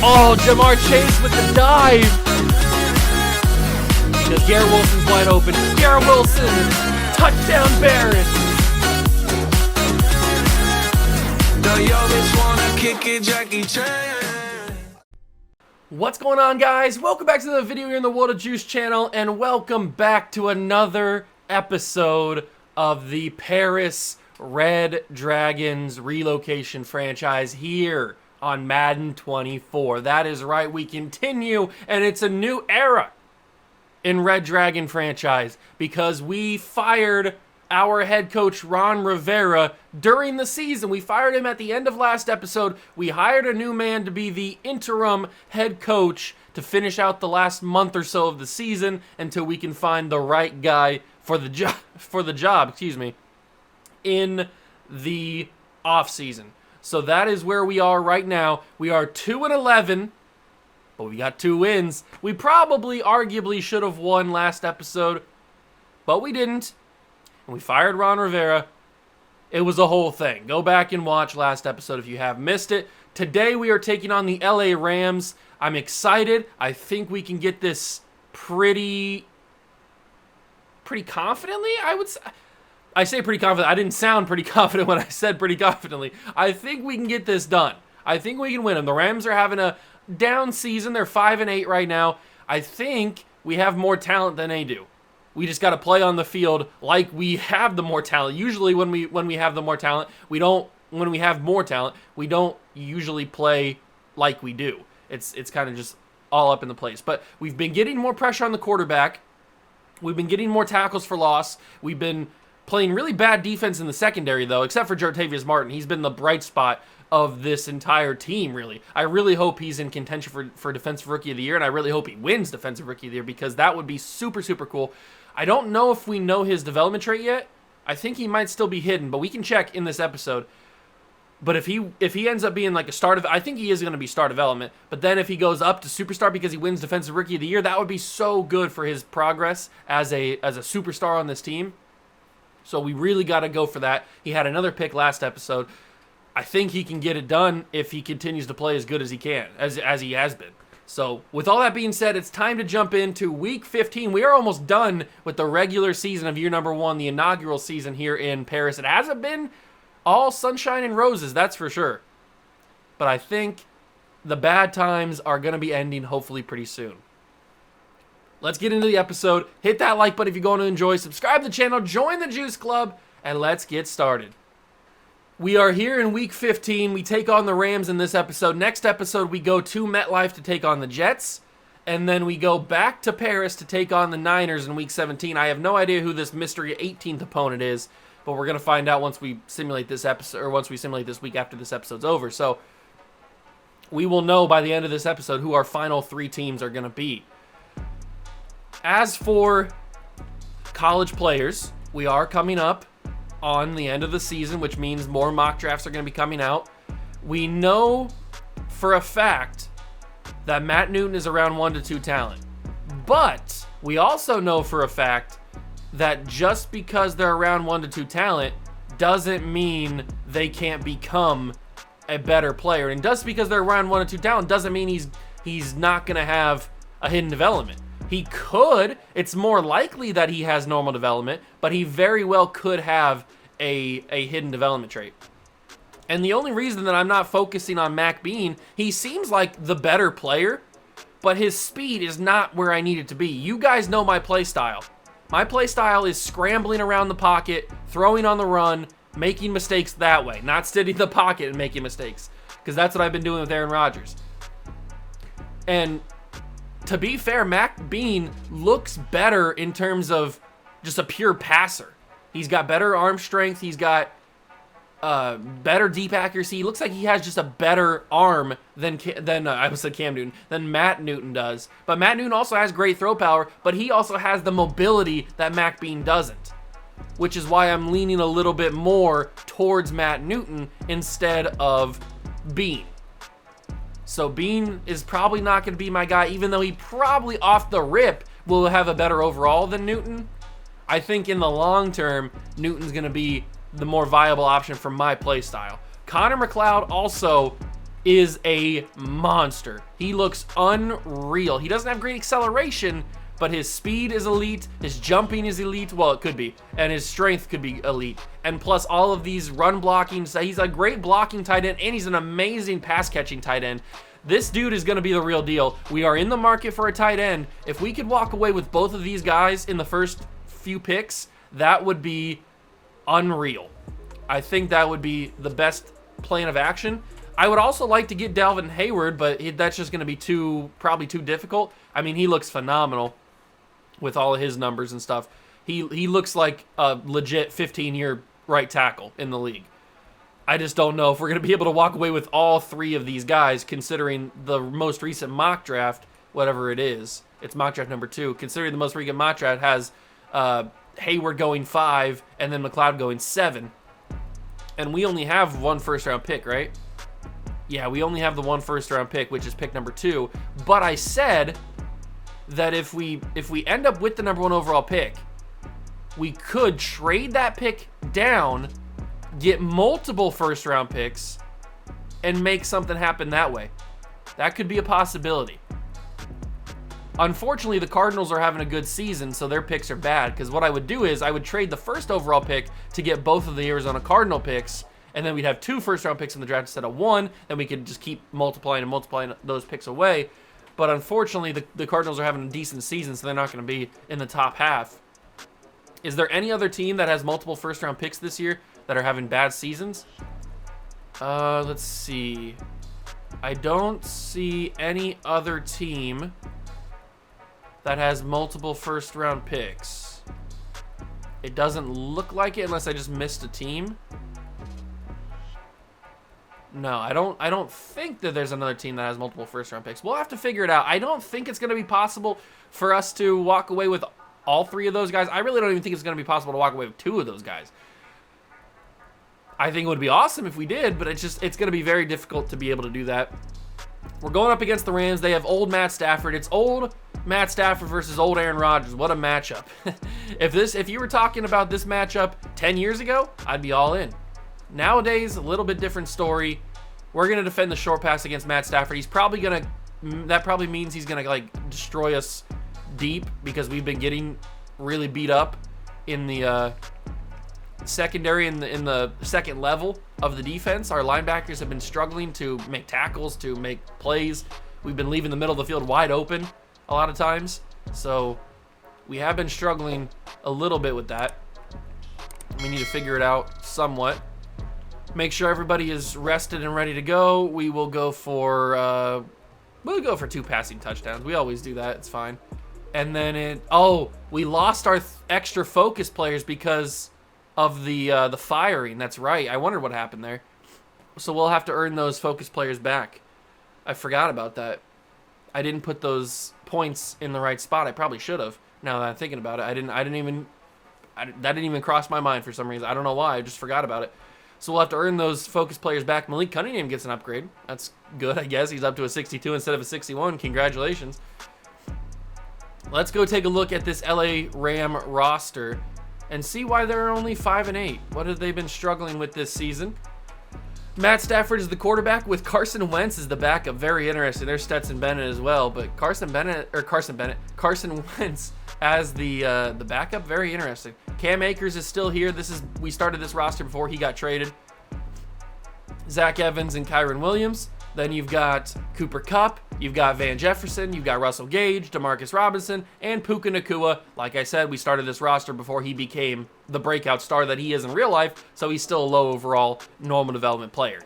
Oh, Jamar Chase with the dive. Because Garrett Wilson's wide open. Garrett Wilson, touchdown Bears. What's going on, guys? Welcome back to the video here in the World of Juice channel, and welcome back to another episode of the Paris Red Dragons Relocation franchise here on Madden 24. That is right, we continue, and it's a new era in Red Dragon franchise because we fired our head coach Ron Rivera during the season. We fired him at the end of last episode. We hired a new man to be the interim head coach to finish out the last month or so of the season until we can find the right guy for the job, in the off season. So that is where we are right now. We are 2-11, but we got 2 wins. We probably arguably should have won last episode, but we didn't. And we fired Ron Rivera. It was a whole thing. Go back and watch last episode if you have missed it. Today we are taking on the LA Rams. I'm excited. I think we can get this pretty confidently, I would say. I say pretty confident. I didn't sound pretty confident when I said pretty confidently. I think we can get this done. I think we can win them. The Rams are having a down season. They're 5-8 right now. I think we have more talent than they do. We just got to play on the field like we have the more talent. Usually when we have the more talent, we don't. When we have more talent, we don't usually play like we do. It's kind of just all up in the place. But we've been getting more pressure on the quarterback. We've been getting more tackles for loss. We've been playing really bad defense in the secondary, though, except for Jartavius Martin. He's been the bright spot of this entire team, really. I really hope he's in contention for Defensive Rookie of the Year, and I really hope he wins Defensive Rookie of the Year because that would be super, super cool. I don't know if we know his development trait yet. I think he might still be hidden, but we can check in this episode. But if he ends up being like a start of, I think he is going to be star development. But then if he goes up to superstar because he wins Defensive Rookie of the Year, that would be so good for his progress as a superstar on this team. So we really got to go for that. He had another pick last episode. I think he can get it done if he continues to play as good as he can, as he has been. So with all that being said, it's time to jump into Week 15. We are almost done with the regular season of year number 1, the inaugural season here in Paris. It hasn't been all sunshine and roses, that's for sure. But I think the bad times are going to be ending hopefully pretty soon. Let's get into the episode. Hit that like button if you're going to enjoy. Subscribe to the channel, join the Juice Club, and let's get started. We are here in Week 15. We take on the Rams in this episode. Next episode, we go to MetLife to take on the Jets. And then we go back to Paris to take on the Niners in Week 17. I have no idea who this mystery 18th opponent is, but we're going to find out once we simulate this episode, or once we simulate this week after this episode's over. So we will know by the end of this episode who our final 3 teams are going to be. As for college players, we are coming up on the end of the season, which means more mock drafts are going to be coming out. We know for a fact that Matt Newton is around 1 to 2 talent. But we also know for a fact that just because they're around 1 to 2 talent doesn't mean they can't become a better player. And just because they're around 1 to 2 talent doesn't mean he's not going to have a hidden development. He could. It's more likely that he has normal development, but he very well could have a hidden development trait. And the only reason that I'm not focusing on Mac Bean, he seems like the better player, but his speed is not where I need it to be. You guys know my play style. My play style is scrambling around the pocket, throwing on the run, making mistakes that way, not sitting in the pocket and making mistakes, because that's what I've been doing with Aaron Rodgers. And to be fair, Mac Bean looks better in terms of just a pure passer. He's got better arm strength. He's got better deep accuracy. He looks like he has just a better arm than Cam Newton, than Matt Newton does. But Matt Newton also has great throw power, but he also has the mobility that Mac Bean doesn't, which is why I'm leaning a little bit more towards Matt Newton instead of Bean. So Bean is probably not going to be my guy, even though he probably off the rip will have a better overall than Newton. I think in the long term, Newton's going to be the more viable option for my play style. Connor McLeod also is a monster. He looks unreal. He doesn't have great acceleration, but his speed is elite, his jumping is elite, well, it could be, and his strength could be elite. And plus all of these run blocking, so he's a great blocking tight end, and he's an amazing pass catching tight end. This dude is gonna be the real deal. We are in the market for a tight end. If we could walk away with both of these guys in the first few picks, that would be unreal. I think that would be the best plan of action. I would also like to get Dalvin Hayward, but that's just gonna be probably too difficult. I mean, he looks phenomenal with all of his numbers and stuff. He looks like a legit 15-year right tackle in the league. I just don't know if we're going to be able to walk away with all three of these guys, considering the most recent mock draft, whatever it is. It's mock draft number 2. Considering the most recent mock draft has Hayward going 5 and then McLeod going 7. And we only have one first-round pick, right? Yeah, we only have the one first-round pick, which is pick number 2. But I said that if we end up with the number 1 overall pick, we could trade that pick down, get multiple first round picks, and make something happen that way. That could be a possibility. Unfortunately, the Cardinals are having a good season, so their picks are bad, because what I would do is I would trade the first overall pick to get both of the Arizona Cardinal picks, and then we'd have 2 first round picks in the draft instead of 1, then we could just keep multiplying and multiplying those picks away. But unfortunately, the Cardinals are having a decent season, so they're not going to be in the top half. Is there any other team that has multiple first-round picks this year that are having bad seasons? Let's see. I don't see any other team that has multiple first-round picks. It doesn't look like it unless I just missed a team. No, I don't think that there's another team that has multiple first-round picks. We'll have to figure it out. I don't think it's going to be possible for us to walk away with all 3 of those guys. I really don't even think it's going to be possible to walk away with 2 of those guys. I think it would be awesome if we did, but it's going to be very difficult to be able to do that. We're going up against the Rams. They have old Matt Stafford. It's old Matt Stafford versus old Aaron Rodgers. What a matchup. If you were talking about this matchup 10 years ago, I'd be all in. Nowadays, a little bit different story. We're going to defend the short pass against Matt Stafford. That probably means he's going to like destroy us deep, because we've been getting really beat up in the secondary, in the second level of the defense. Our linebackers have been struggling to make tackles, to make plays. We've been leaving the middle of the field wide open a lot of times. So we have been struggling a little bit with that. We need to figure it out somewhat. Make sure everybody is rested and ready to go. We will go for 2 passing touchdowns. We always do that. It's fine. And then we lost our extra focus players because of the firing. That's right. I wondered what happened there. So we'll have to earn those focus players back. I forgot about that. I didn't put those points in the right spot. I probably should have. Now that I'm thinking about it, that didn't even cross my mind for some reason. I don't know why. I just forgot about it. So we'll have to earn those focus players back. Malik Cunningham gets an upgrade. That's good, I guess. He's up to a 62 instead of a 61. Congratulations. Let's go take a look at this LA Ram roster and see why they're only 5-8. What have they been struggling with this season? Matt Stafford is the quarterback with Carson Wentz as the backup. Very interesting. There's Stetson Bennett as well, but Carson Wentz as the backup. Very interesting. Cam Akers is still here. We started this roster before he got traded. Zach Evans and Kyron Williams. Then you've got Cooper Kupp, you've got Van Jefferson, you've got Russell Gage, Demarcus Robinson, and Puka Nacua. Like I said, we started this roster before he became the breakout star that he is in real life, so he's still a low overall normal development player.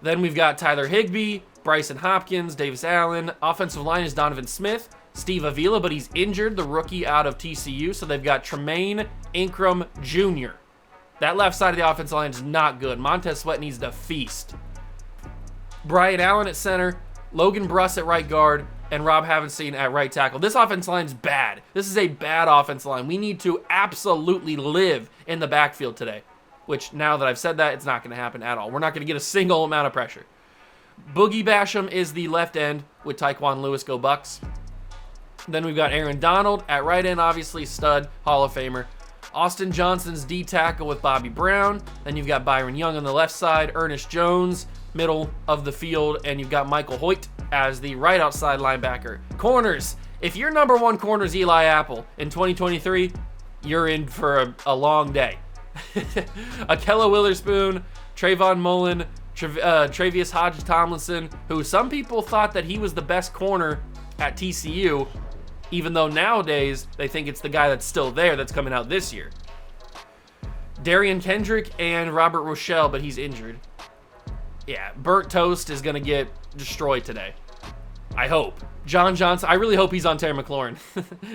Then we've got Tyler Higbee, Bryson Hopkins, Davis Allen. Offensive line is Donovan Smith, Steve Avila, but he's injured, the rookie out of TCU, so they've got Tremaine Ingram Jr. That left side of the offensive line is not good. Montez Sweat needs to feast. Brian Allen at center, Logan Bruss at right guard, and Rob Havenstein at right tackle. This offensive line is bad. This is a bad offensive line. We need to absolutely live in the backfield today, which now that I've said that, it's not going to happen at all. We're not going to get a single amount of pressure. Boogie Basham is the left end with Tyquan Lewis. Go Bucks. Then we've got Aaron Donald at right end, obviously stud, Hall of Famer. Austin Johnson's D tackle with Bobby Brown. Then you've got Byron Young on the left side, Ernest Jones, middle of the field, and you've got Michael Hoyt as the right outside linebacker. Corners. If your number one corner is Eli Apple in 2023, you're in for a long day. Akella Witherspoon, Trayvon Mullen, Travius Hodges-Tomlinson, who some people thought that he was the best corner at TCU, even though nowadays they think it's the guy that's still there that's coming out this year. Darian Kendrick and Robert Rochelle, but he's injured. Yeah, Burnt Toast is going to get destroyed today. I hope. John Johnson, I really hope he's on Terry McLaurin.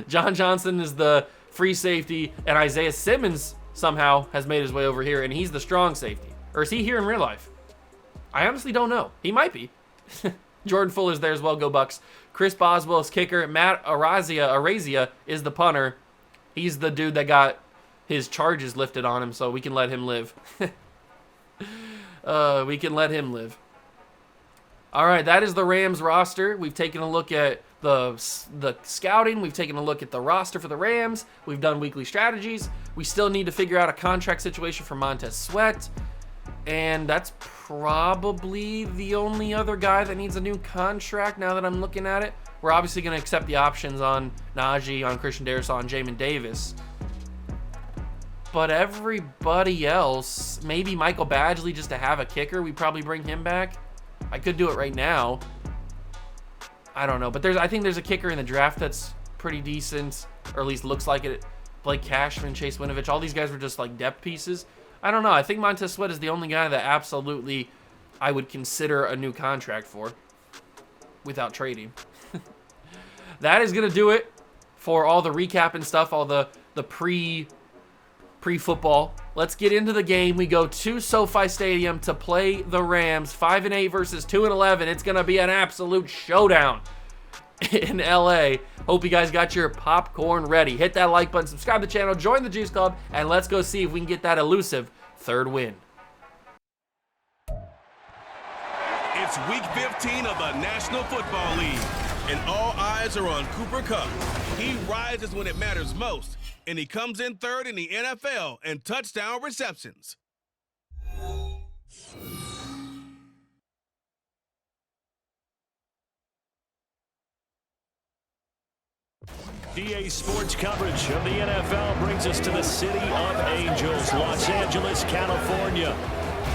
John Johnson is the free safety, and Isaiah Simmons somehow has made his way over here, and he's the strong safety. Or is he here in real life? I honestly don't know. He might be. Jordan Fuller's there as well. Go Bucks. Chris Boswell's kicker. Matt Arazia is the punter. He's the dude that got his charges lifted on him, so we can let him live. We can let him live. All right, that is the Rams roster. We've taken a look at the scouting. We've taken a look at the roster for the Rams. We've done weekly strategies. We still need to figure out a contract situation for Montez Sweat. And that's probably the only other guy that needs a new contract now that I'm looking at it. We're obviously going to accept the options on Najee, on Christian Darrisaw, on Jamin Davis. But everybody else, maybe Michael Badgley just to have a kicker, we probably bring him back. I could do it right now. I don't know, but I think there's a kicker in the draft that's pretty decent, or at least looks like it. Blake Cashman, Chase Winovich, all these guys were just like depth pieces. I don't know. I think Montez Sweat is the only guy that absolutely I would consider a new contract for without trading. That is going to do it for all the recap and stuff, all the pre-football. Let's get into the game. We go to SoFi Stadium to play the Rams. 5-8 versus 2-11. It's going to be an absolute showdown in LA. Hope you guys got your popcorn ready. Hit that like button, subscribe to the channel, join the Juice Club, and let's go see if we can get that elusive third win. It's week 15 of the National Football League, and all eyes are on Cooper Kupp. He rises when it matters most, and he comes in third in the NFL in touchdown receptions. DA Sports coverage of the NFL brings us to the City of Angels, Los Angeles, California.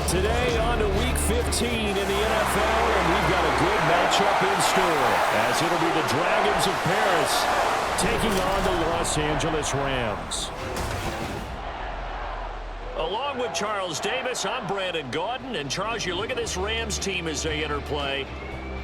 Today on to Week 15 in the NFL, and we've got a good matchup in store, as it'll be the Dragons of Paris taking on the Los Angeles Rams. Along with Charles Davis, I'm Brandon Gaudin, and Charles, you look at this Rams team as they interplay.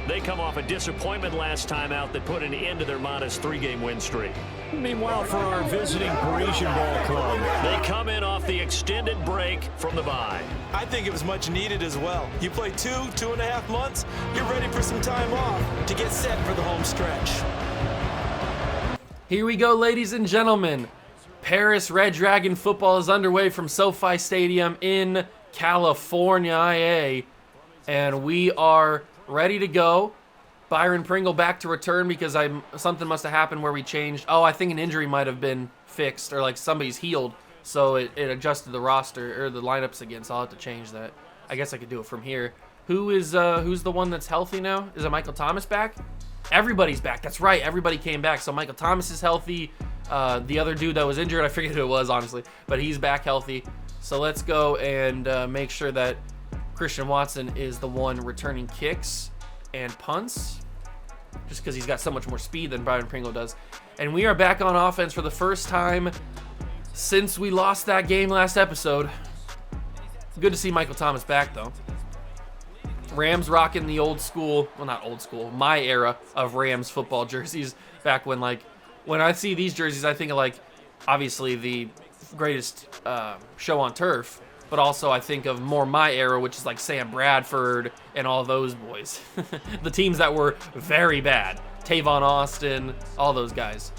They come off a disappointment last time out that put an end to their modest 3-game win streak. Meanwhile, for our visiting Parisian ball club, they come in off the extended break from the bye. I think it was much needed as well. You play 2.5 months, you're ready for some time off to get set for the home stretch. Here we go, ladies and gentlemen. Paris Red Dragon football is underway from SoFi Stadium in California, and we are ready to go. Byron Pringle back to return because something must have happened where we changed. Oh, I think an injury might have been fixed, or like somebody's healed, so it adjusted the roster or the lineups again. So I'll have to change that. I guess I could do it from here. Who's the one that's healthy now? Is it Michael Thomas back? Everybody's back. That's right. Everybody came back. So Michael Thomas is healthy. The other dude that was injured, I forget who it was honestly, but he's back healthy. So let's go and make sure that Christian Watson is the one returning kicks and punts, just because he's got so much more speed than Byron Pringle does. And we are back on offense for the first time since we lost that game last episode. Good to see Michael Thomas back, though. Rams rocking the old school, well, not old school, my era of Rams football jerseys. Back when, like, when I see these jerseys, I think of, like, obviously the greatest show on turf, but also I think of more my era, which is like Sam Bradford and all those boys. The teams that were very bad. Tavon Austin, all those guys.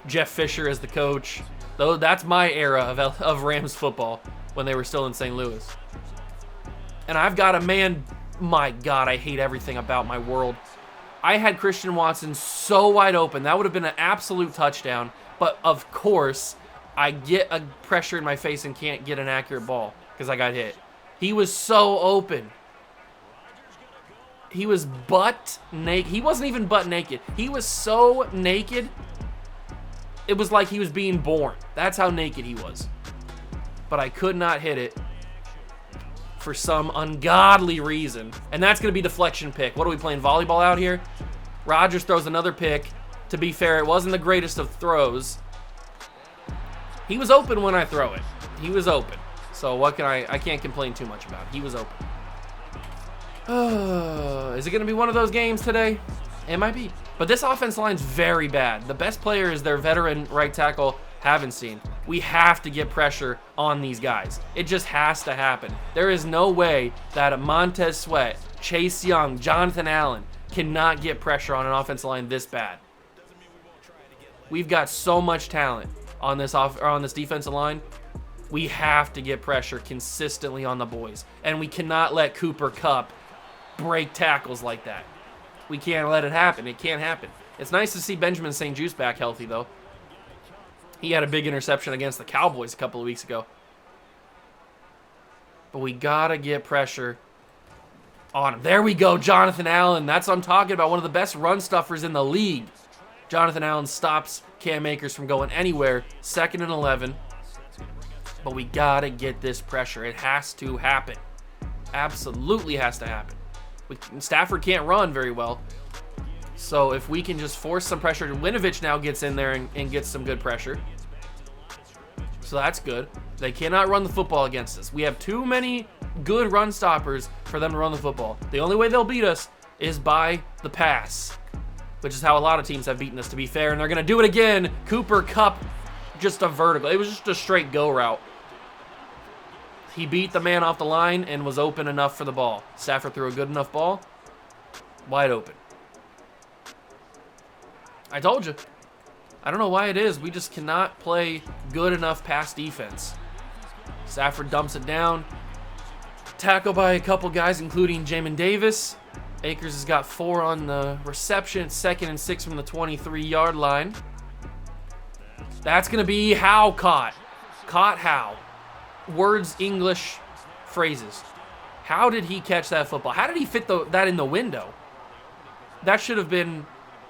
Jeff Fisher as the coach. Though that's my era of Rams football when they were still in St. Louis. And I've got a man, my God, I hate everything about my world. I had Christian Watson so wide open. That would have been an absolute touchdown. But of course, I get a pressure in my face and can't get an accurate ball because I got hit. He was so open. He was butt naked. He wasn't even butt naked. He was so naked, it was like he was being born. That's how naked he was. But I could not hit it for some ungodly reason. And that's going to be deflection pick. What are we playing, volleyball out here? Rodgers throws another pick. To be fair, it wasn't the greatest of throws. He was open when I throw it. He was open. So what can I can't complain too much about it. He was open. Is it going to be one of those games today? It might be. But this offense line's very bad. The best player is their veteran right tackle, Havenstein. We have to get pressure on these guys. It just has to happen. There is no way that Montez Sweat, Chase Young, Jonathan Allen cannot get pressure on an offensive line this bad. We've got so much talent on this defensive line. We have to get pressure consistently on the boys. And we cannot let Cooper Kupp break tackles like that. We can't let it happen. It can't happen. It's nice to see Benjamin St. Juste back healthy, though. He had a big interception against the Cowboys a couple of weeks ago. But we got to get pressure on him. There we go, Jonathan Allen. That's what I'm talking about. One of the best run stuffers in the league. Jonathan Allen stops Cam Akers from going anywhere. 2nd and 11. But we got to get this pressure. It has to happen. Absolutely has to happen. Stafford can't run very well. So if we can just force some pressure, Winovich now gets in there and gets some good pressure. So that's good. They cannot run the football against us. We have too many good run stoppers for them to run the football. The only way they'll beat us is by the pass, which is how a lot of teams have beaten us, to be fair. And they're going to do it again. Cooper Kupp, just a vertical. It was just a straight go route. He beat the man off the line and was open enough for the ball. Stafford threw a good enough ball. Wide open. I told you. I don't know why it is. We just cannot play good enough pass defense. Stafford dumps it down. Tackled by a couple guys, including Jamin Davis. Akers has got 4 on the reception. 2nd and 6 from the 23-yard line. That's going to be Howe caught. Caught Howe. Words, English, phrases. How did he catch that football? How did he fit that in the window? That should have been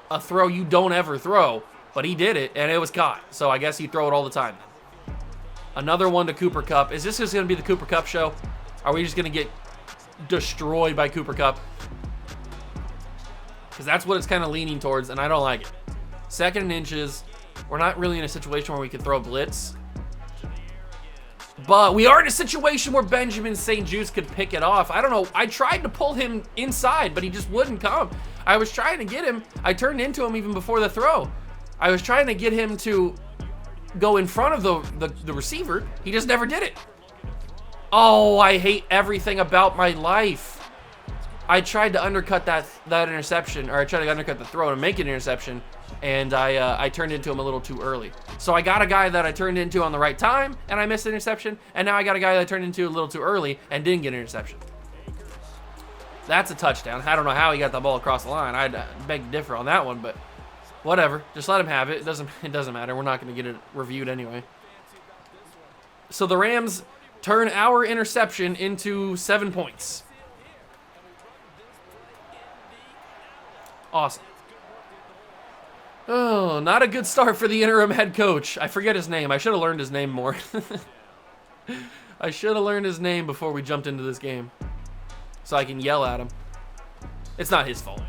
a throw you don't ever throw, but he did it, and it was caught. So I guess he'd throw it all the time then. Another one to Cooper Kupp. Is this just going to be the Cooper Kupp show? Are we just going to get destroyed by Cooper Kupp? Because that's what it's kind of leaning towards, and I don't like it. 2nd and inches. We're not really in a situation where we can throw blitz. But we are in a situation where Benjamin St. Juste could pick it off. I don't know. I tried to pull him inside, but he just wouldn't come. I was trying to get him. I turned into him even before the throw. I was trying to get him to go in front of the receiver. He just never did it. Oh, I hate everything about my life. I tried to undercut that interception, or I tried to undercut the throw to make an interception, and I turned into him a little too early. So I got a guy that I turned into on the right time, and I missed an interception, and now I got a guy that I turned into a little too early and didn't get an interception. That's a touchdown. I don't know how he got the ball across the line. I beg to differ on that one, but whatever. Just let him have it. It doesn't matter. We're not going to get it reviewed anyway. So the Rams turn our interception into 7 points. Awesome. Oh, not a good start for the interim head coach. I forget his name. I should have learned his name more. I should have learned his name before we jumped into this game, so I can yell at him. It's not his fault.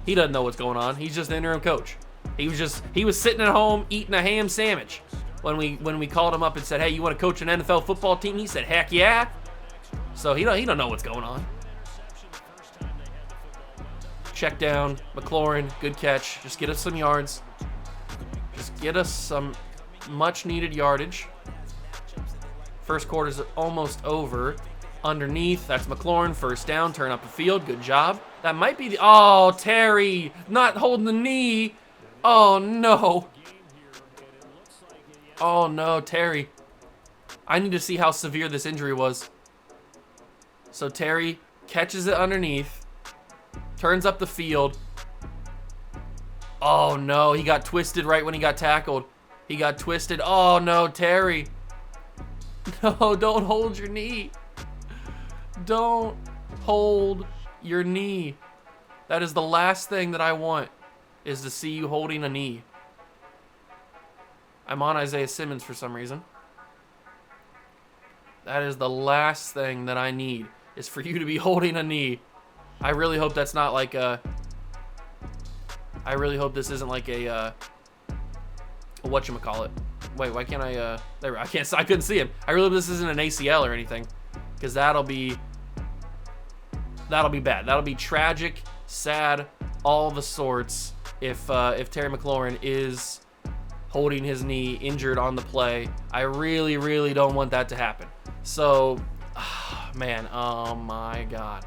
He doesn't know what's going on. He's just the interim coach. He was sitting at home eating a ham sandwich when we called him up and said, "Hey, you want to coach an NFL football team?" He said, "Heck yeah." So he don't know what's going on. Check down, McLaurin, good catch. Just get us some yards. Just get us some much-needed yardage. First quarter's almost over. Underneath, that's McLaurin, first down, turn up the field, good job. That might be oh, Terry, not holding the knee. Oh, no. Oh, no, Terry. I need to see how severe this injury was. So Terry catches it underneath. Turns up the field. Oh, no. He got twisted right when he got tackled. He got twisted. Oh, no, Terry. No, don't hold your knee. Don't hold your knee. That is the last thing that I want, is to see you holding a knee. I'm on Isaiah Simmons for some reason. That is the last thing that I need, is for you to be holding a knee. I really hope that's not like a... I really hope this isn't like a whatchamacallit. Wait, why can't I, there, I couldn't see him. I really hope this isn't an ACL or anything, because that'll be bad. That'll be tragic, sad, all the sorts if Terry McLaurin is holding his knee, injured on the play. I really, really don't want that to happen. So, man, oh my God.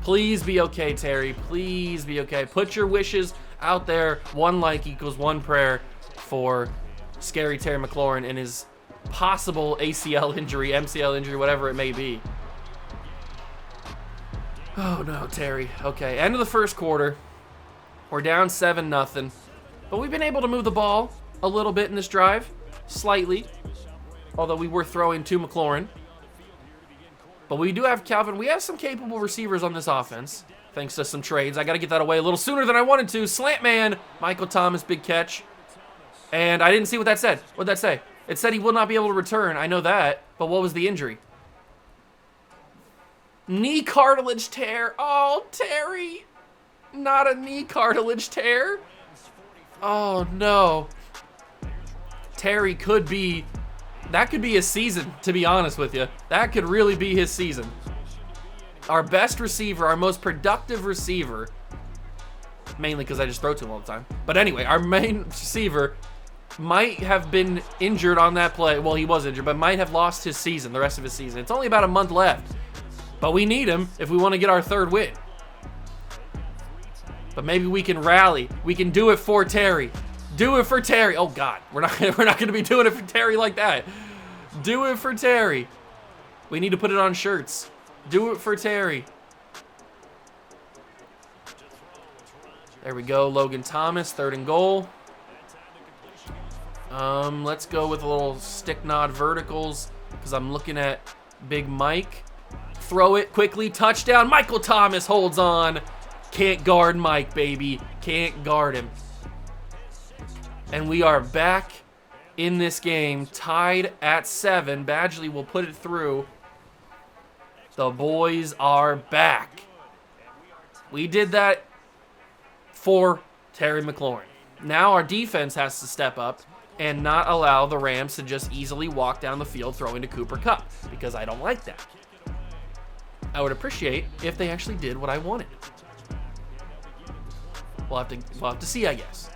Please be okay, Terry. Please be okay. Put your wishes out there. 1 like equals 1 prayer for scary Terry McLaurin and his possible ACL injury, MCL injury, whatever it may be. Oh no, Terry. Okay, end of the first quarter. We're down 7-0, but we've been able to move the ball a little bit in this drive, slightly, although we were throwing to McLaurin. But we do have Calvin. We have some capable receivers on this offense, thanks to some trades. I got to get that away a little sooner than I wanted to. Slant man, Michael Thomas, big catch. And I didn't see what that said. What did that say? It said he will not be able to return. I know that, but what was the injury? Knee cartilage tear. Oh, Terry. Not a knee cartilage tear. Oh, no. Terry could be... That could be his season, to be honest with you. That could really be his season. Our best receiver, our most productive receiver, mainly because I just throw to him all the time. But anyway, our main receiver might have been injured on that play. Well, he was injured, but might have lost his season, the rest of his season. It's only about a month left. But we need him if we want to get our 3rd win. But maybe we can rally. We can do it for Terry. Do it for Terry. Oh God, we're not going to be doing it for Terry like that. Do it for Terry. We need to put it on shirts. Do it for Terry. There we go. Logan Thomas, 3rd and goal. Let's go with a little stick nod verticals because I'm looking at Big Mike. Throw it quickly. Touchdown. Michael Thomas holds on. Can't guard Mike, baby. Can't guard him. And we are back in this game, tied at 7. Badgley will put it through. The boys are back. We did that for Terry McLaurin. Now our defense has to step up and not allow the Rams to just easily walk down the field throwing to Cooper Kupp, because I don't like that. I would appreciate if they actually did what I wanted. We'll have to see, I guess.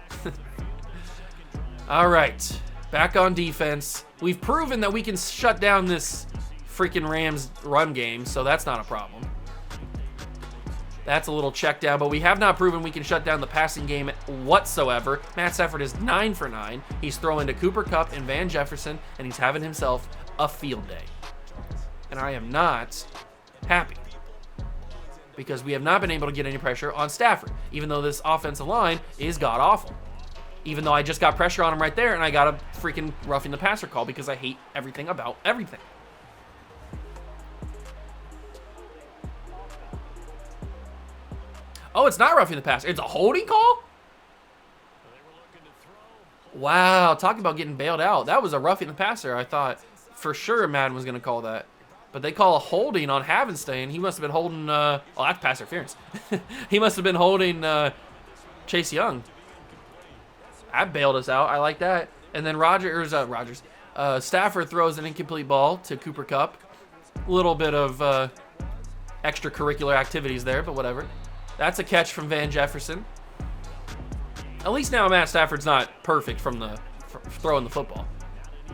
All right, back on defense. We've proven that we can shut down this freaking Rams run game, so that's not a problem. That's a little check down, but we have not proven we can shut down the passing game whatsoever. Matt Stafford is 9 for 9. He's throwing to Cooper Kupp and Van Jefferson, and he's having himself a field day. And I am not happy, because we have not been able to get any pressure on Stafford, even though this offensive line is god-awful. Even though I just got pressure on him right there, and I got a freaking roughing the passer call because I hate everything about everything. Oh, it's not roughing the passer. It's a holding call? Wow, talking about getting bailed out. That was a roughing the passer. I thought for sure Madden was going to call that. But they call a holding on Havenstein. He must have been holding, oh, that's pass interference. He must have been holding Chase Young. That bailed us out. I like that. And then Stafford throws an incomplete ball to Cooper Kupp. A little bit of extracurricular activities there, but whatever. That's a catch from Van Jefferson. At least now Matt Stafford's not perfect from throwing the football.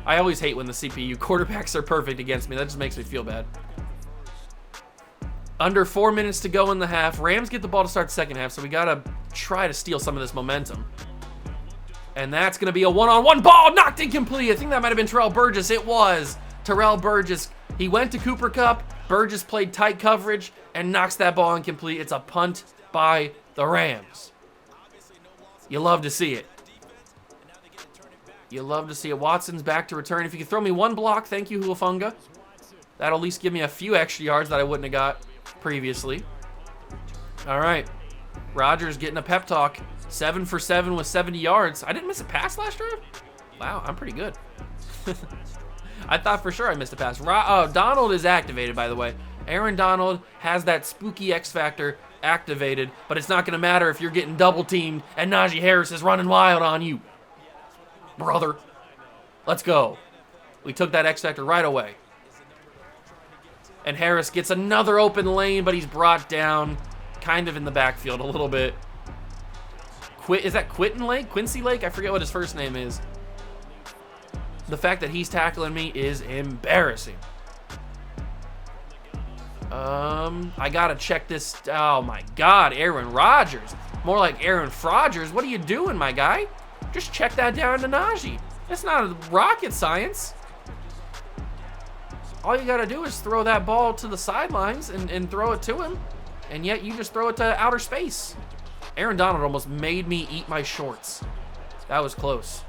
I always hate when the CPU quarterbacks are perfect against me. That just makes me feel bad. Under 4 minutes to go in the half. Rams get the ball to start the second half, so we got to try to steal some of this momentum. And that's going to be a one-on-one ball knocked incomplete. I think that might have been Terrell Burgess. It was Terrell Burgess. He went to Cooper Kupp. Burgess played tight coverage and knocks that ball incomplete. It's a punt by the Rams. You love to see it. You love to see it. Watson's back to return. If you could throw me one block, thank you, Hulafunga. That'll at least give me a few extra yards that I wouldn't have got previously. All right. Rodgers getting a pep talk. 7 for 7 with 70 yards. I didn't miss a pass last drive? Wow, I'm pretty good. I thought for sure I missed a pass. Donald is activated, by the way. Aaron Donald has that spooky X factor activated, but it's not going to matter if you're getting double teamed and Najee Harris is running wild on you. Brother, let's go. We took that X factor right away. And Harris gets another open lane, but he's brought down kind of in the backfield a little bit. Is that Quinton Lake? Quincy Lake? I forget what his first name is. The fact that he's tackling me is embarrassing. I gotta check this. Oh my God, Aaron Rodgers. More like Aaron Frogers. What are you doing, my guy? Just check that down to Najee. It's not rocket science. All you gotta do is throw that ball to the sidelines and throw it to him. And yet you just throw it to outer space. Aaron Donald almost made me eat my shorts. That was close.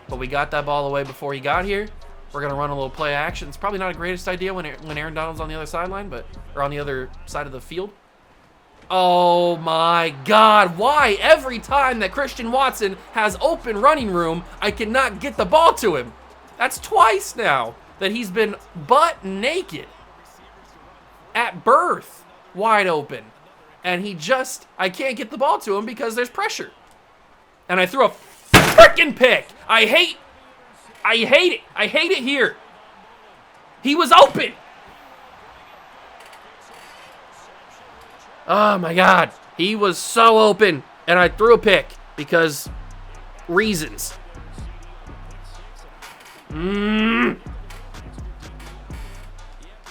But we got that ball away before he got here. We're going to run a little play action. It's probably not a greatest idea when Aaron Donald's on the other sideline, or on the other side of the field. Oh my God. Why every time that Christian Watson has open running room, I cannot get the ball to him? That's twice now that he's been butt naked at birth, wide open. And I can't get the ball to him because there's pressure. And I threw a freaking pick. I hate it. I hate it here. He was open. Oh my God. He was so open. And I threw a pick because reasons.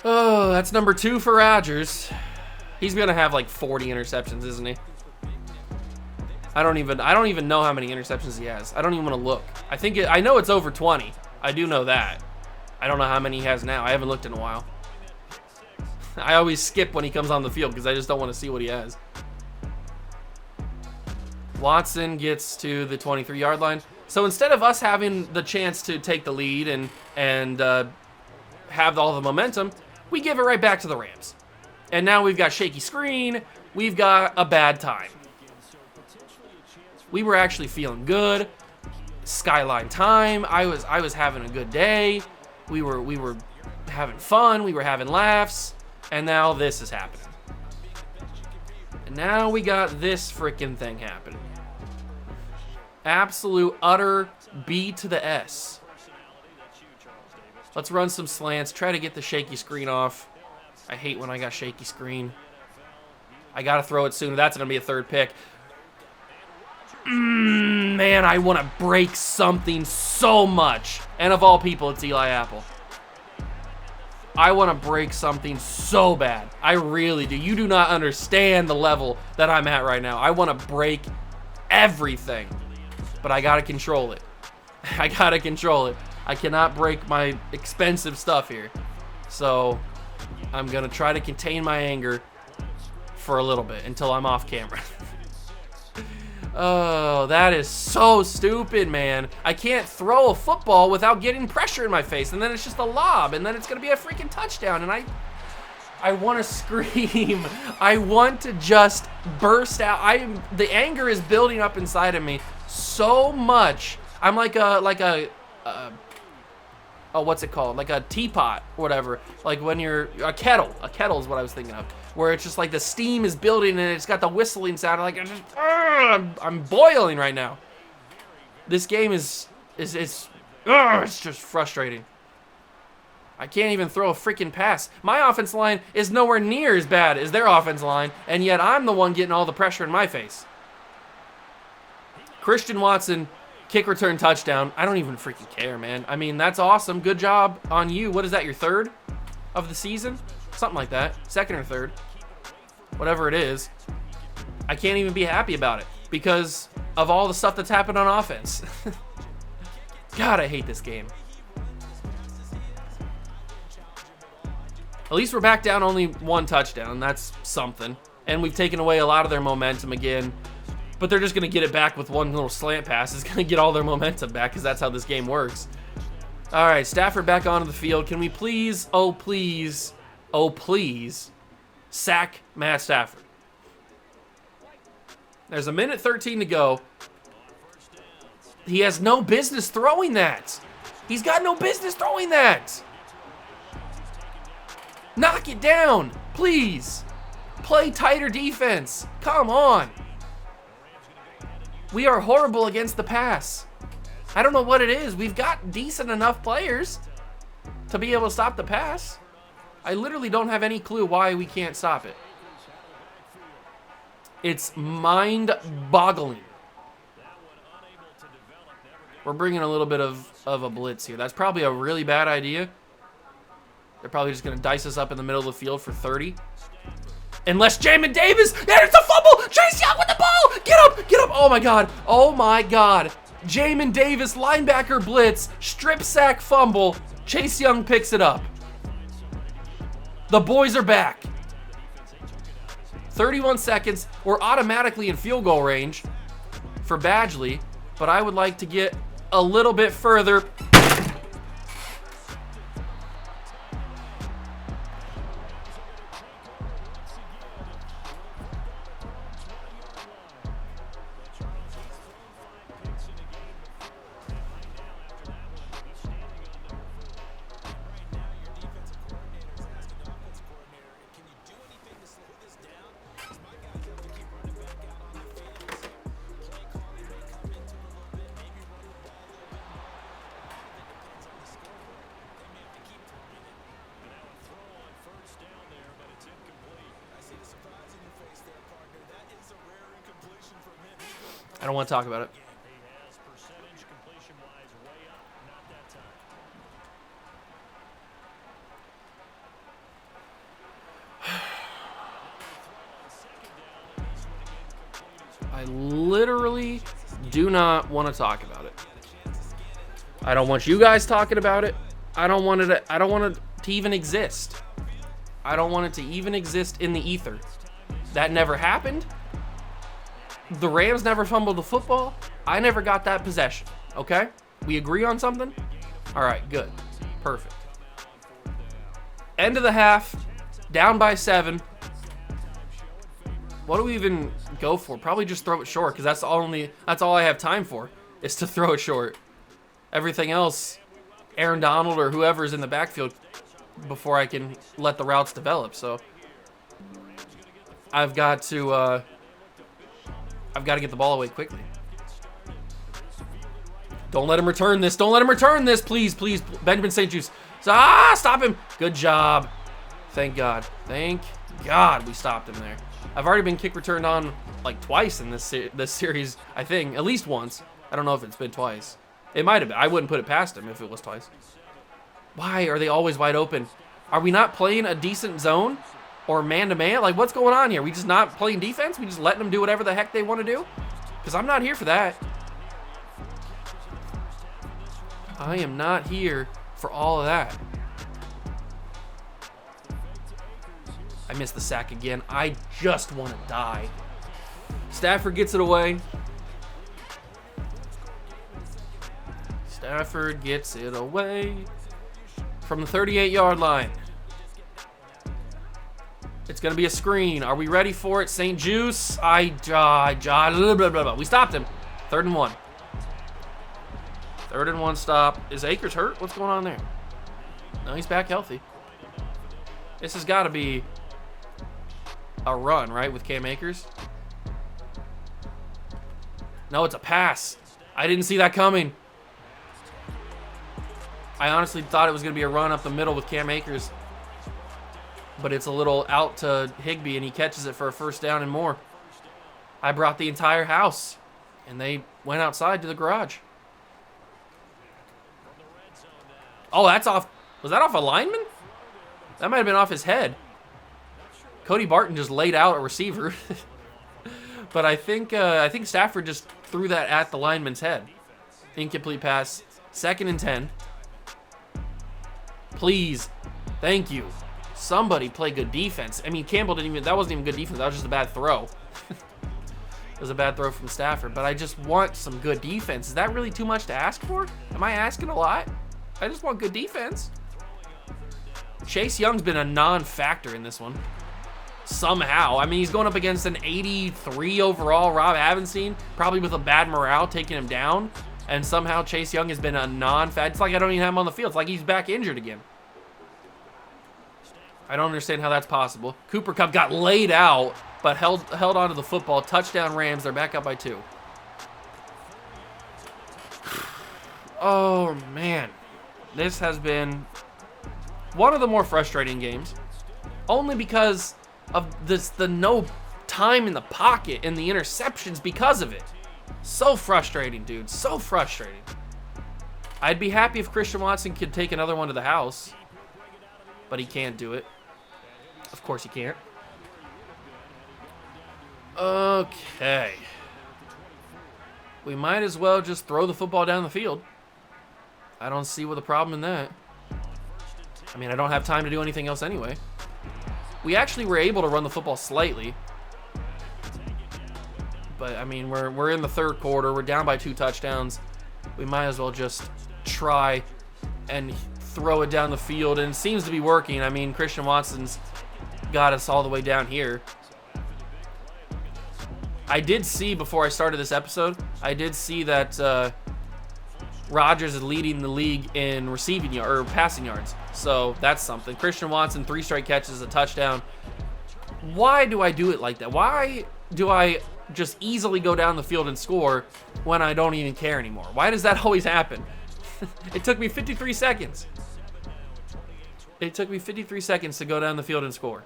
Oh, that's number 2 for Rodgers. He's gonna have like 40 interceptions, isn't he? I don't even know how many interceptions he has. I don't even want to look. I know it's over 20. I do know that. I don't know how many he has now. I haven't looked in a while. I always skip when he comes on the field because I just don't want to see what he has. Watson gets to the 23-yard line. So instead of us having the chance to take the lead and have all the momentum, we give it right back to the Rams. And now we've got shaky screen. We've got a bad time. We were actually feeling good. Skyline time. I was having a good day. We were having fun. We were having laughs. And now this is happening. And now we got this freaking thing happening. Absolute utter B to the S. Let's run some slants. Try to get the shaky screen off. I hate when I got shaky screen. I got to throw it soon. That's going to be a third pick. Man, I want to break something so much. And of all people, it's Eli Apple. I want to break something so bad. I really do. You do not understand the level that I'm at right now. I want to break everything. But I got to control it. I got to control it. I cannot break my expensive stuff here. So I'm going to try to contain my anger for a little bit until I'm off camera. Oh, that is so stupid, man. I can't throw a football without getting pressure in my face, and then it's just a lob, and then it's going to be a freaking touchdown, and I want to scream. I want to just burst out. The anger is building up inside of me so much. I'm like what's it called? Like a teapot or whatever. Like when you're a kettle. A kettle is what I was thinking of. Where it's just like the steam is building and it's got the whistling sound. Like I'm boiling right now. This game is it's just frustrating. I can't even throw a freaking pass. My offense line is nowhere near as bad as their offense line, and yet I'm the one getting all the pressure in my face. Christian Watson, kick return touchdown. I don't even freaking care, man. I mean, that's awesome. Good job on you. What is that, your third of the season? Something like that. Second or third. Whatever it is. I can't even be happy about it because of all the stuff that's happened on offense. God, I hate this game. At least we're back down only one touchdown. That's something. And we've taken away a lot of their momentum again. but they're just going to get it back with one little slant pass. It's going to get all their momentum back because that's how this game works. All right, Stafford back onto the field. Can we please, oh please, sack Matt Stafford? There's 1:13 to go. He has no business throwing that. He's got no business throwing that. Knock it down, please. Play tighter defense. Come on. We are horrible against the pass. I don't know what it is. We've got decent enough players to be able to stop the pass. I literally don't have any clue why we can't stop it. It's mind-boggling. We're bringing a little bit of a blitz here. That's probably a really bad idea. They're probably just going to dice us up in the middle of the field for 30. Unless Jamin Davis, there's a fumble. Chase Young with the ball. Get up, get up. Oh my God. Oh my God. Jamin Davis, linebacker blitz, strip sack fumble. Chase Young picks it up. The boys are back. 31 seconds. We're automatically in field goal range for Badgley, but I would like to get a little bit further. I don't want to talk about it. I literally do not want to talk about it. I don't want you guys talking about it. I don't want it to even exist. I don't want it to even exist in the ether. That never happened. The Rams never fumbled the football. I never got that possession. Okay? We agree on something? All right, good. Perfect. End of the half. Down by 7. What do we even go for? Probably just throw it short because that's all I have time for is to throw it short. Everything else, Aaron Donald or whoever's in the backfield before I can let the routes develop. So I've got to get the ball away quickly. Don't let him return this. Don't let him return this, please, please. Benjamin St. Juste. Stop him. Good job. Thank God. Thank God we stopped him there. I've already been kick returned on like twice in this series, I think. At least once. I don't know if it's been twice. It might have been. I wouldn't put it past him if it was twice. Why are they always wide open? Are we not playing a decent zone? Or man-to-man? Like, what's going on here? We just not playing defense? We just letting them do whatever the heck they want to do? Because I'm not here for that. I am not here for all of that. I missed the sack again. I just want to die. Stafford gets it away. Stafford gets it away from the 38-yard line. It's going to be a screen. Are we ready for it? St. Juste. We stopped him. 3rd and 1. 3rd and 1 stop. Is Akers hurt? What's going on there? No, he's back healthy. This has got to be a run, right, with Cam Akers? No, it's a pass. I didn't see that coming. I honestly thought it was going to be a run up the middle with Cam Akers. But it's a little out to Higbee, and he catches it for a 1st down and more. I brought the entire house, and they went outside to the garage. Oh, that's off. Was that off a lineman? That might have been off his head. Cody Barton just laid out a receiver. But I think Stafford just threw that at the lineman's head. Incomplete pass. 2nd and 10. Please. Thank you. Somebody play good defense. I mean, Campbell that wasn't even good defense. That was just a bad throw. was a bad throw from Stafford, but I just want some good defense. Is that really too much to ask for? Am I asking a lot? I just want good defense. Chase Young's been a non-factor in this one. Somehow. I mean, he's going up against an 83 overall Rob Havenstein, probably with a bad morale taking him down, and somehow Chase Young has been a non-factor. It's like I don't even have him on the field. It's like he's back injured again. I don't understand how that's possible. Cooper Kupp got laid out, but held onto the football. Touchdown Rams. They're back up by 2. Oh, man. This has been one of the more frustrating games. Only because of the no time in the pocket and the interceptions because of it. So frustrating, dude. So frustrating. I'd be happy if Christian Watson could take another one to the house. But he can't do it. Of course he can't. Okay. We might as well just throw the football down the field. I don't see what the problem in that. I mean, I don't have time to do anything else anyway. We actually were able to run the football slightly. But, I mean, we're in the third quarter. We're down by 2 touchdowns. We might as well just try and throw it down the field. And it seems to be working. I mean, Christian Watson's got us all the way down here. I did see, before I started this episode, I did see that Rodgers is leading the league in receiving or passing yards. So that's something. Christian Watson, 3 straight catches, a touchdown. Why do I do it like that? Why do I just easily go down the field and score when I don't even care anymore? Why does that always happen? It took me 53 seconds. It took me 53 seconds to go down the field and score.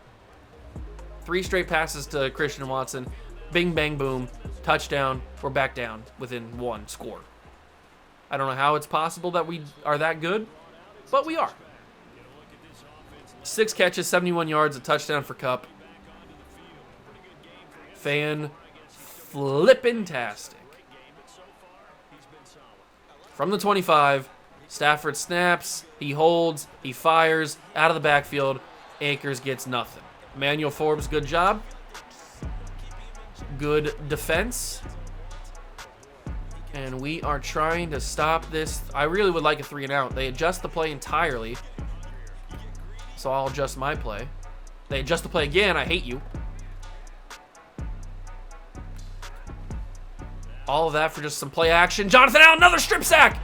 3 straight passes to Christian Watson. Bing, bang, boom. Touchdown. We're back down within 1 score. I don't know how it's possible that we are that good, but we are. 6 catches, 71 yards, a touchdown for Kupp. Fan-flippin-tastic. From the 25, Stafford snaps, he holds, he fires, out of the backfield. Akers gets nothing. Emmanuel Forbes, good job. Good defense. And we are trying to stop this. I really would like a 3-and-out. They adjust the play entirely. So I'll adjust my play. They adjust the play again. I hate you. All of that for just some play action. Jonathan Allen, another strip sack.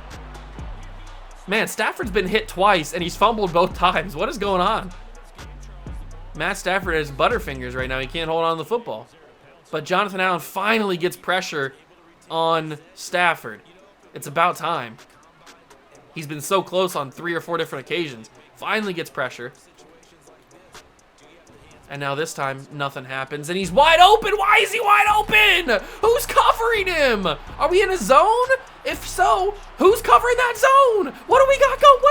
Man, Stafford's been hit twice, and he's fumbled both times. What is going on? Matt Stafford has butterfingers right now. He can't hold on to the football. But Jonathan Allen finally gets pressure on Stafford. It's about time. He's been so close on 3 or 4 different occasions. Finally gets pressure. And now this time, nothing happens. And he's wide open. Why is he wide open? Who's covering him? Are we in a zone? If so, who's covering that zone? What do we got going?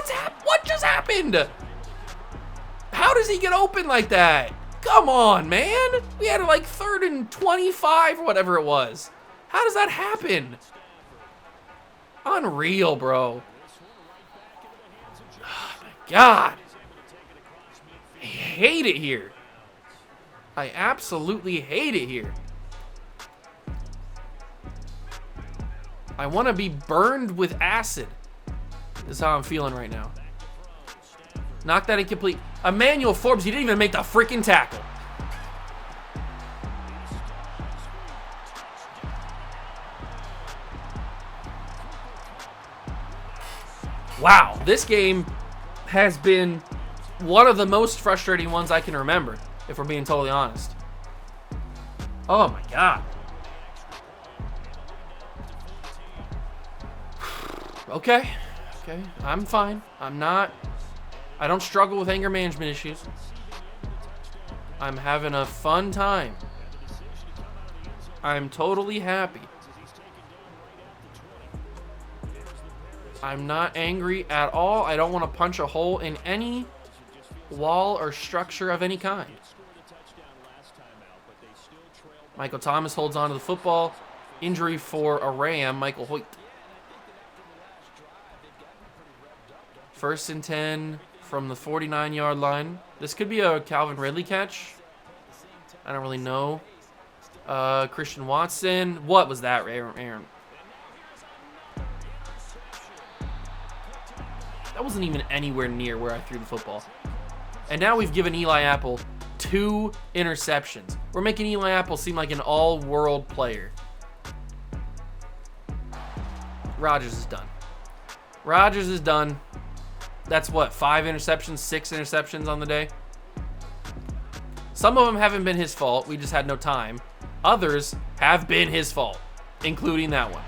What just happened? How does he get open like that? Come on, man. We had like 3rd and 25 or whatever it was. How does that happen? Unreal, bro. Oh, my God. I hate it here. I absolutely hate it here. I want to be burned with acid. This is how I'm feeling right now. Knock that incomplete. Emmanuel Forbes, he didn't even make the freaking tackle. Wow, this game has been one of the most frustrating ones I can remember, if we're being totally honest. Oh my God. Okay, I'm fine. I don't struggle with anger management issues. I'm having a fun time. I'm totally happy. I'm not angry at all. I don't want to punch a hole in any wall or structure of any kind. Michael Thomas holds on to the football. Injury for a Ram, Michael Hoyt. 1st and 10 from the 49-yard line. This could be a Calvin Ridley catch. I don't really know. Christian Watson. What was that, Aaron? That wasn't even anywhere near where I threw the football. And now we've given Eli Apple 2 interceptions. We're making Eli Apple seem like an all-world player. Rodgers is done. Rodgers is done. That's what, 5 interceptions, 6 interceptions on the day? Some of them haven't been his fault. We just had no time. Others have been his fault, including that one.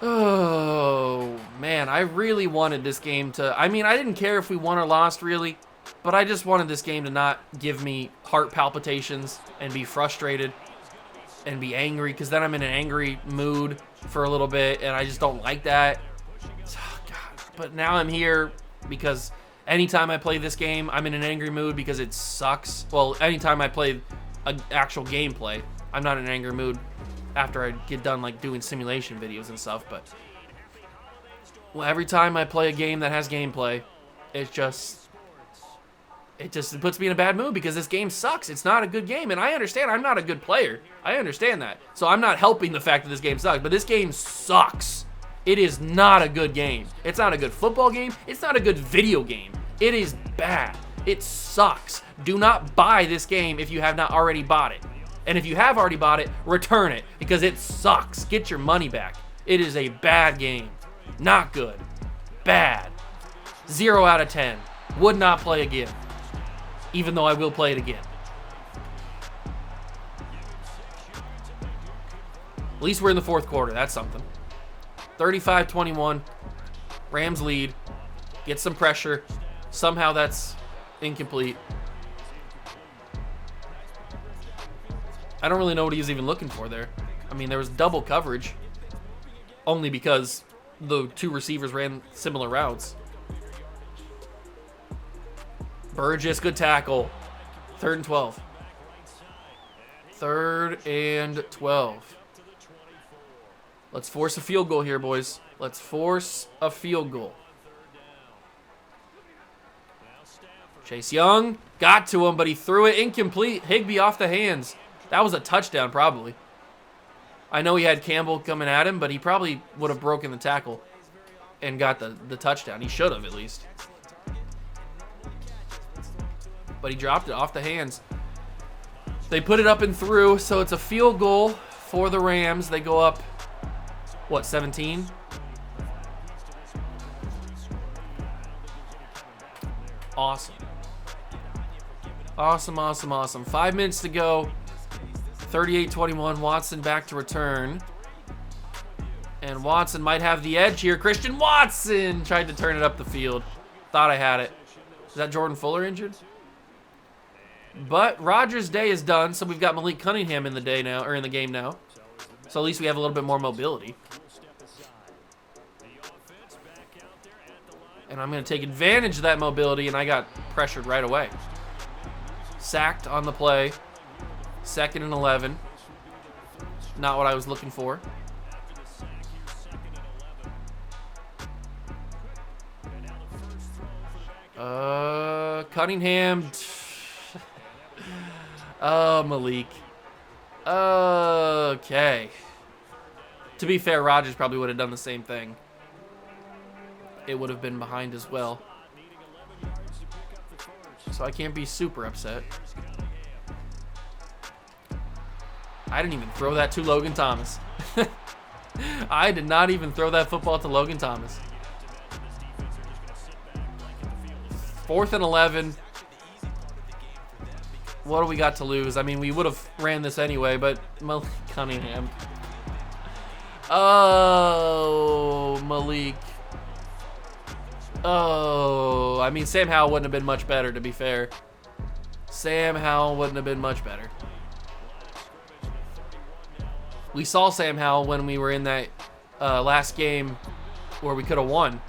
Oh, man, I really wanted this game to... I mean, I didn't care if we won or lost, really, but I just wanted this game to not give me heart palpitations and be frustrated and be angry, because then I'm in an angry mood for a little bit, and I just don't like that. Oh, God. But now I'm here because anytime I play this game, I'm in an angry mood because it sucks. Well, anytime I play an actual gameplay, I'm not in an angry mood after I get done like doing simulation videos and stuff, but well, every time I play a game that has gameplay, it just puts me in a bad mood because this game sucks. It's not a good game, and I understand I'm not a good player. I understand that. So I'm not helping the fact that this game sucks, but this game sucks. It is not a good game. It's not a good football game. It's not a good video game. It is bad. It sucks. Do not buy this game if you have not already bought it. And if you have already bought it, return it because it sucks. Get your money back. It is a bad game. Not good. Bad. 0 out of 10. Would not play again. Even though I will play it again. At least we're in the 4th quarter. That's something. 35-21. Rams lead. Get some pressure. Somehow that's incomplete. I don't really know what he was even looking for there. I mean, there was double coverage. Only because the 2 receivers ran similar routes. Burgess, good tackle. 3rd and 12. 3rd and 12. Let's force a field goal here, boys. Let's force a field goal. Chase Young got to him, but he threw it incomplete. Higbee off the hands. That was a touchdown, probably. I know he had Campbell coming at him, but he probably would have broken the tackle and got the touchdown. He should have, at least. But he dropped it off the hands. They put it up and through, so it's a field goal for the Rams. They go up, what, 17? Awesome. Awesome, awesome, awesome. 5 minutes to go. 38-21. Watson back to return. And Watson might have the edge here. Christian Watson tried to turn it up the field. Thought I had it. Is that Jordan Fuller injured? But Rodgers' day is done, so we've got Malik Cunningham in the day now, or in the game now. So at least we have a little bit more mobility. And I'm going to take advantage of that mobility, and I got pressured right away. Sacked on the play. 2nd and 11. Not what I was looking for. Cunningham. Oh, Malik. Okay. To be fair, Rodgers probably would have done the same thing. It would have been behind as well. So I can't be super upset. I didn't even throw that to Logan Thomas. I did not even throw that football to Logan Thomas. 4th and 11. What do we got to lose? I mean, we would have ran this anyway, but Malik Cunningham. Oh, Malik. Oh, I mean, Sam Howell wouldn't have been much better, to be fair. Sam Howell wouldn't have been much better. We saw Sam Howell when we were in that last game where we could have won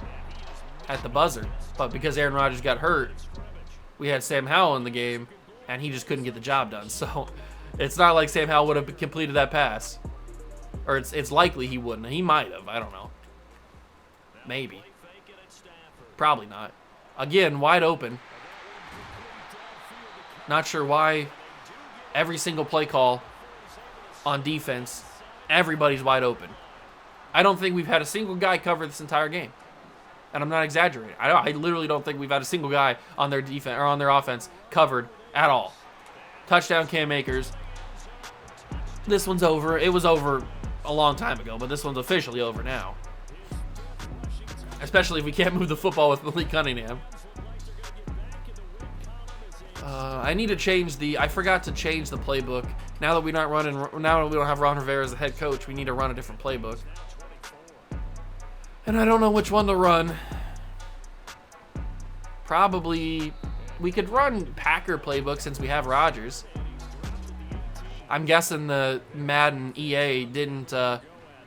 at the buzzer. But because Aaron Rodgers got hurt, we had Sam Howell in the game, and he just couldn't get the job done. So it's not like Sam Howell would have completed that pass. Or it's likely he wouldn't. He might have. I don't know. Maybe. Probably not. Again, wide open. Not sure why every single play call on defense, everybody's wide open. I don't think we've had a single guy cover this entire game. And I'm not exaggerating. I literally don't think we've had a single guy on their defense or on their offense covered at all. Touchdown Cam Akers. This one's over. It was over a long time ago, but this one's officially over now. Especially if we can't move the football with Malik Cunningham. I need to change I forgot to change the playbook. Now that we don't have Ron Rivera as the head coach, we need to run a different playbook. And I don't know which one to run. Probably, we could run Packer playbook since we have Rodgers. I'm guessing the Madden EA didn't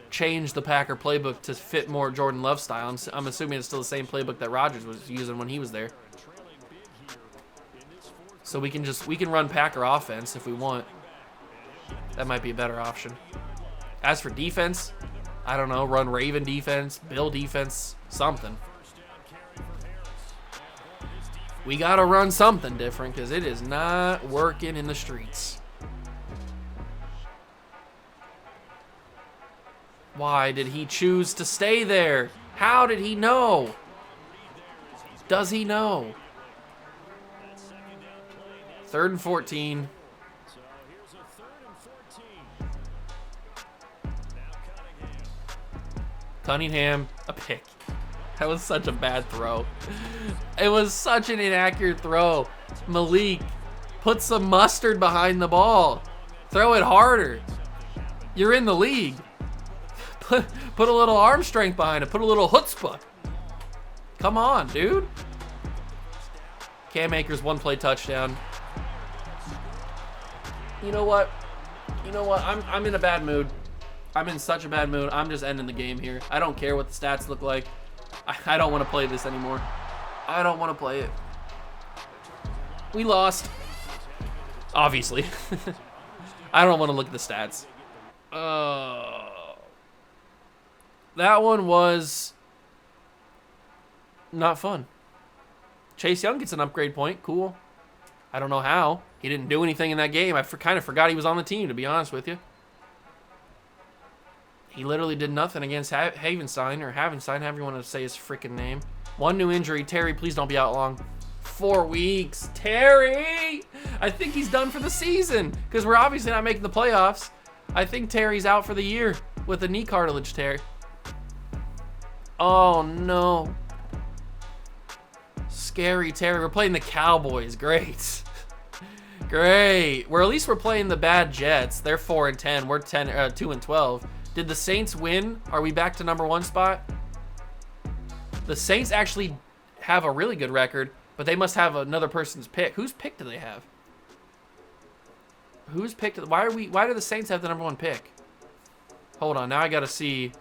change the Packer playbook to fit more Jordan Love style. I'm assuming it's still the same playbook that Rodgers was using when he was there. So we can run Packer offense if we want. That might be a better option. As for defense, I don't know, run Raven defense, Bill defense, something. We gotta run something different because it is not working in the streets. Why did he choose to stay there? How did he know? Does he know? 3rd and 14. Cunningham, a pick. That was such a bad throw. It was such an inaccurate throw. Malik, put some mustard behind the ball. Throw it harder. You're in the league. Put a little arm strength behind it. Put a little chutzpah. Come on, dude. Cam Akers, 1-play touchdown. You know what? I'm in a bad mood. I'm in such a bad mood. I'm just ending the game here. I don't care what the stats look like. I don't want to play this anymore. I don't want to play it. We lost. Obviously. I don't want to look at the stats. That one was not fun. Chase Young gets an upgrade point. Cool. I don't know how. He didn't do anything in that game. I kind of forgot he was on the team, to be honest with you. He literally did nothing against Havenstein, or Havenstein, however you want to say his freaking name. 1 new injury. Terry, please don't be out long. 4 weeks. Terry! I think he's done for the season, because we're obviously not making the playoffs. I think Terry's out for the year with a knee cartilage tear. Oh, no. Scary Terry. We're playing the Cowboys. Great. Great. At least we're playing the bad Jets. They're 4-10. We're 2-12. Did the Saints win? Are we back to number 1 spot? The Saints actually have a really good record, but they must have another person's pick. Whose pick do they have? Whose pick? Why do the Saints have the number 1 pick? Hold on. Now I got to see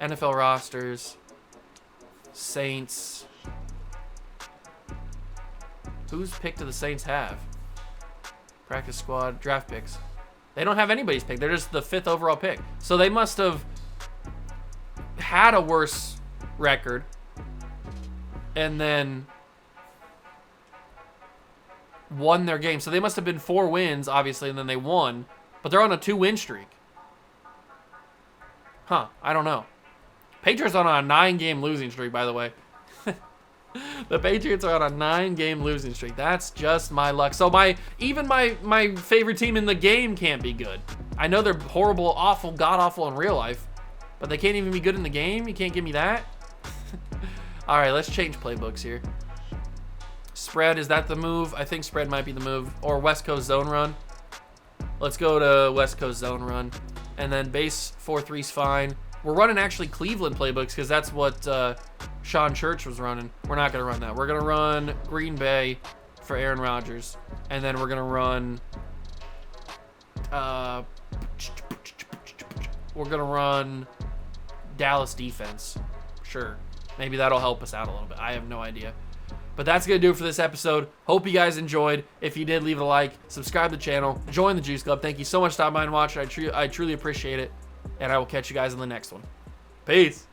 NFL rosters. Saints. Whose pick do the Saints have? Practice squad, draft picks. They don't have anybody's pick. They're just the 5th overall pick. So they must have had a worse record and then won their game. So they must have been 4 wins, obviously, and then they won. But they're on a 2-win streak. Huh, I don't know. Patriots are on a 9-game losing streak, by the way. The Patriots are on a 9-game losing streak. That's just my luck. So even my favorite team in the game can't be good. I know they're horrible, awful, god-awful in real life, but they can't even be good in the game? You can't give me that? All right, let's change playbooks here. Spread, is that the move? I think spread might be the move. Or West Coast zone run. Let's go to West Coast zone run. And then base 4-3's fine. We're running actually Cleveland playbooks because that's what Sean Church was running. We're not going to run that. We're going to run Green Bay for Aaron Rodgers. And then we're going to run... we're going to run Dallas defense. Sure. Maybe that'll help us out a little bit. I have no idea. But that's going to do it for this episode. Hope you guys enjoyed. If you did, leave a like. Subscribe to the channel. Join the Juice Club. Thank you so much for stopping by and watching. I truly appreciate it. And I will catch you guys in the next one. Peace.